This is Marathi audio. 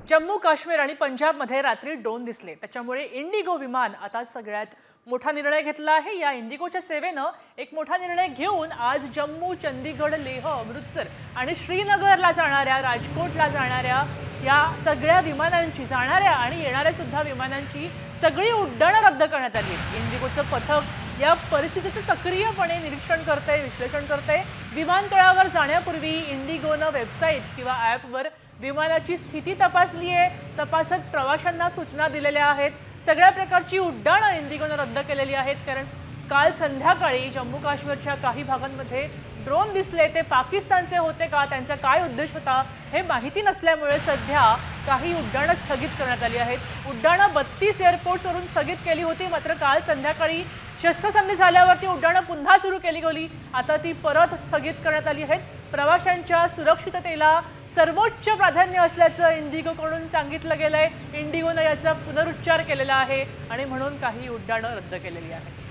जम्मू काश्मीर आणि पंजाबमध्ये रात्री ड्रोन दिसले। त्याच्यामुळे इंडिगो विमान आता सगळ्यात मोठा निर्णय घेतला आहे। या इंडिगोच्या सेवेनं एक मोठा निर्णय घेऊन आज जम्मू, चंदीगड, लेह, अमृतसर आणि श्रीनगरला जाणाऱ्या, राजकोटला जाणाऱ्या या सगळ्या विमानांची आणि येणाऱ्या सुद्धा विमानांची सगळी उड्डाणं रद्द करण्यात आली। इंडिगोचं पथक या परिस्थितीचं सक्रियपणे निरीक्षण करते, विश्लेषण करते। विमानतळावर जाण्यापूर्वी इंडिगोनं वेबसाईट किंवा ॲपवर विमानाची स्थिती तपासली आहे। तपासत प्रवाशांना सूचना दिलेल्या आहेत। सगळ्या प्रकारची उड्डाणं इंडिगोनं रद्द केलेली आहेत, कारण काल संध्याकाळी जम्मू काश्मीरच्या काही भागांमध्ये ड्रोन दिसले। ते पाकिस्तानचे होते का, त्यांचा काय उद्देश होता हे माहिती नसल्यामुळे सध्या काही उड्डाणं स्थगित करण्यात आली आहेत। उड्डाणं 32 एअरपोर्ट्सवरून स्थगित केली होती, मात्र काल संध्याकाळी शस्त्रसंधी झाल्यावर ती उड्डाणं पुन्हा सुरू केली गेली। आता ती परत स्थगित करण्यात आली आहेत। प्रवाशांच्या सुरक्षिततेला सर्वोच्च प्राधान्य असल्याचं इंडिगोकडून सांगितलं गेलंय। इंडिगोनं याचा पुनरुच्चार केलेला आहे आणि म्हणून काही उड्डाणं रद्द केलेली आहेत।